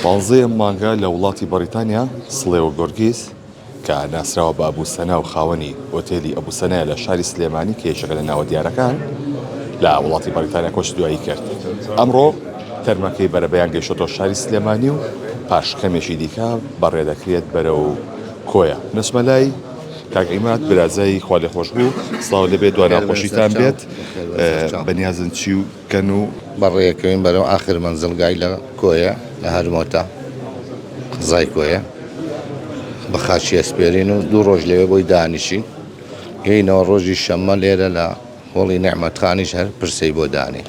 15 مانگە لە وڵاتی بەریتانیا سڵێوە گۆرگیس کە ناسراوە بە ئەبوسەنا و خاوەنی ئۆتێلی ئەبوسەنایە لە شاری سلێمانی کە یەکێکە لە ناوە دیارەکان لە وڵاتی بەریتانیا کۆچ دوایی کرد. ئەمڕۆ تەرمەکەی بەرەبەیان گەیشتۆ شاری سلێمانی و پاش کەمێکی دیکە بەڕێدەکرێت بەرەو کۆیە. نەچمە لای کاک عیماد برازایی خوا لێخۆش بوو، سڵاو لەبێت دواناخۆشیتان بێت، بەنیازن چی و کەن و بەڕێیەکەوین بەرەو ئاخر مەنزڵگای لە کۆیە لە هەرمۆتە قزای کۆیە بە خاچی ئەسپێرین و دوو ڕۆژ لەوێ بۆی دانیشین. هینەوە ڕۆژی شەممە لێرە لە هۆڵی نێعمەتخانیش هەر پرسەی بۆ دانی.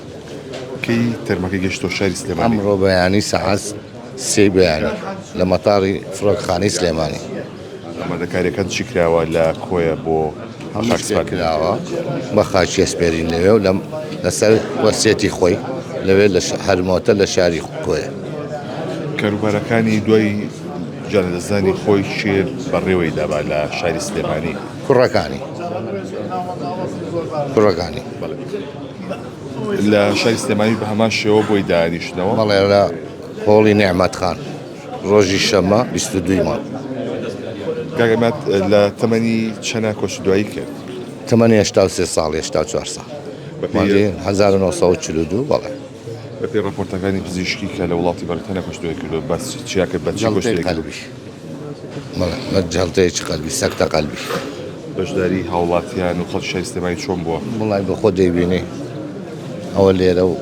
کەی تەرمەکەی گەیشتۆ شاری سلێمانی؟ ئەمڕۆ بەیانی سەعات سێی بەیانی لە مەتاڕی فڕۆکخانەی سلێمانی. ئامادەکاریەکان چی کراوە لە کۆیە بۆ هەموو شتێک کراوە بە خاچی ئەسپێرین لەوێ و لەسەر وەسیەتی خۆی لەوێ لە هەرمۆتە لە شاری کۆیە. کەروبارەکانی دوای جانەدەزانی خۆی شێر بەڕێوەی دابا لە شاری سلێمانی. کوڕەکانی لە شاری سلێمانی بە هەمان شێوە بۆی دانیشتنەوە. بەڵێ لە هۆڵی نێعمەتخان ڕۆژی شەممە 22 مانگ. کاک عیماد لە تەمەنی چەنە کۆچ دوایی کرد؟ تەمەنی 83 ساڵ 84 ساڵ 1942. بەڵێ بەپێی ڕاپۆرتەکانی پزیشکی کە لە وڵاتی بەریتانیا کۆچ دوایی کردو بەس چیا کرد؟ بەچی کۆچ دوایی کرد؟ بە جەڵتەیەکی قەلبی سەکتە قەلبی. بەشداری هاوڵاتیان و خەڵکی شاری سلێمانی چۆن بووە؟ وڵای بە خۆ دەیبینی ئەوە لێرە و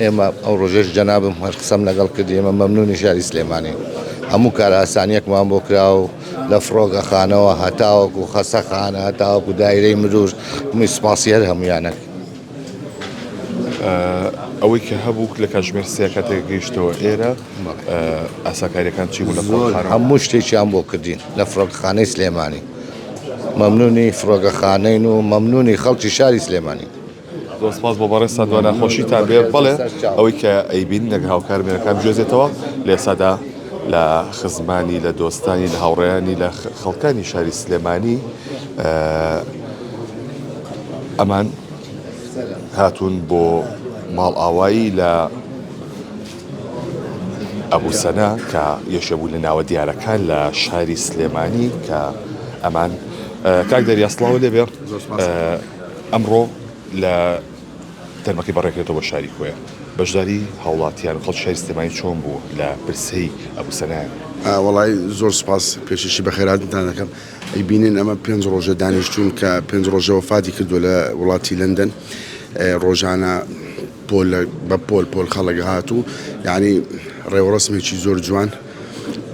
ئێمە ئەو ڕۆژێش جەنابم هەر قسەم لەگەڵ کردی ئێمە مەمنونی شاری سلێمانی هەموو کارە ئاسانیەکمان بۆ کرا و لە فڕۆگەخانەوە هەتاوەکو خەسەخانە هەتاوەکو دایرەی مرور سپاسیەر هەمویانەک. ئەوەی کە هەبوو لە کاتژمێر سێ کاتێک گەیشتەوە ئێرە ئاساکاریەکان چی بوو لە فڕۆگەخانە؟ هەموو شتێکیان بۆ کردین لە فڕۆگەخانەی سلێمانی. مەمنونی فڕۆگەخانەین و مەمنونی خەڵکی شاری سلێمانی. زۆر سپاس بۆ بەڕێستان دواناخۆشیتان بێ. بەڵێ ئەوەی کە ئەیبین لەگە هاوکارمێنەکان بژێزێتەوە لە ئێسادا لە خزمانی لە دۆستانی لە هاوڕێیانی لە خەڵکانی شاری سلێمانی ئەمان هاتوون بۆ ماڵ ئاوایی لە ئەبوسەنا کە یەشەبوو لە ناوە دیارەکان لە شاری سلێمانی کە ئەمان کاک دەریا سڵاو لێبێ. ئەمڕۆ لە تەرمەکەی بەڕێکرێتەوە بە شاری کۆیە بەشداری هاوڵاتیان و خەڵکی شاری سلێمانی چۆن بوو لە پرسەی ئەبوسەنایە؟ وەڵای زۆر سپاس پێششی بەخێراتتان دەکەم. ئەیبینن ئەمە 5 ڕۆژە دانیشتوون کە 5 ڕۆژە وفاتی کردووە لە وڵاتی لەندەن. ڕۆژانە بە پۆل خەڵک هاتوو، یعنی ڕێوەڕسمێکی زۆر جوان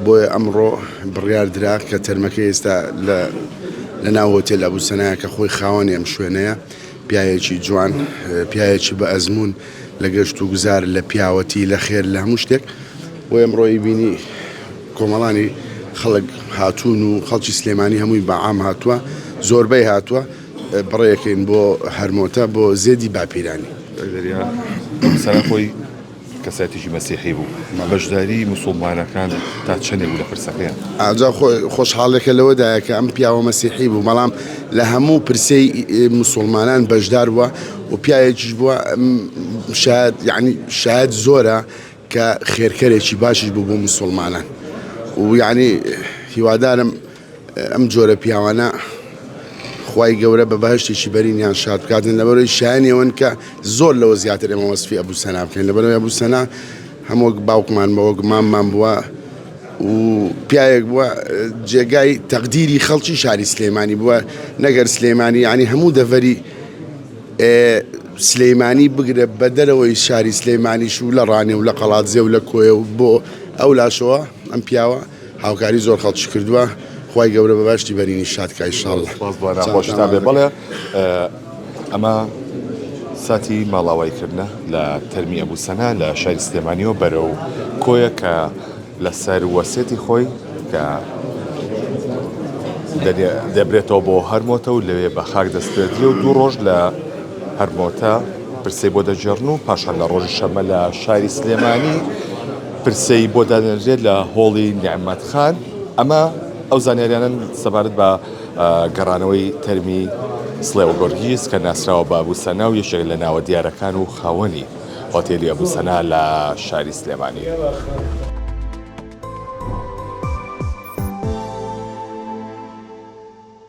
بۆیە ئەمڕۆ بڕیاردرا کە تەرمەکە ئێستا لە ناو هۆتێل ئەبوسەنایە کە خۆی خاوەنی ئەم شوێنەیە، پیاوێکی جوان، پیاوێکی بە ئەزمون لە گەشت و گوزار لە پیاوەتی لە خێر لە هەموو شتێک. بۆ ئەمڕۆی بینی کۆمەڵانی خەڵک هاتوون و خەڵکی سلێمانی هەمووی بەعام هاتووە، زۆربەی هاتووە. بڕێیەکەین بۆ هەرمۆتە بۆ زێدی باپیرانی. ئەبوسەنا خۆی کەساتێکی مەسیحی بوو، بەشداری موسڵمانەکان تا چەندێک بوو لە پرسەکەیان؟ ئاجا خۆشحاڵێکە لەوەدایە کە ئەم پیاوە مەسیحی بوو، بەڵام لە هەموو پرسەی موسڵمانان بەشدار بووە و پیاوێکیش بووە یعنی شاید زۆرە کە خێرکەرێکی باشیش بوو بۆ موسڵمانان و یعنی هیوادارم ئەم جۆرە پیاوانە خوای گەورە بە بەهشتێکی بەرینیان شاد بکاتن، لەبەرەوەی شایەنیەوەن کە زۆر لەوە زیاتر ئێمە وەسفی ئەبوسەنا بکەین، لەبەرەوەی ئەبوسەنا هەموو باوکمان بەوەک ماممان بووە و پیاوێک بووە جێگای تەقدیری خەڵکی شاری سلێمانی بووە، نەگەر سلێمانی یعنی هەموو دەڤەری سلێمانی بگرە بە دەرەوەی شاری سلێمانیش و لە ڕانێ و لە قەڵاتزێ و لە کۆیە و بۆ ئەو لاشەوە ئەم پیاوە هاوکاری زۆر خەڵکی کردووە. خوای گەورە بە باشتی بەرینی شادکە ئینشاءالله. خۆشتان بێ. بەڵێ ئەمە ساتی ماڵاواییکردنە لە تەرمی ئەبوسەنا لە شاری سلێمانیەوە بەرەو کۆیە کە لەسەر وەسێتی خۆی کە دەبرێتەوە بۆ هەرمۆتە و لەوێ بە خاک دەستپێدرێ و 2 ڕۆژ لە هەرمۆتە پرسەی بۆ دەجێڕن و پاشان لە ڕۆژی شەممە لە شاری سلێمانی پرسەی بۆ دادەنرێت لە هۆڵی نێعمەتخان. ئەمە ئەو زانیاریانن سەبارەت بە گەڕانەوەی تەرمی سڵێوە گۆرگیس کە ناسراوە بە ئەبوسەنا و یەکێک لە ناوە دیارەکان و خاوەنی ئۆتێلی ئەبوسەنا لە شاری سلێمانی.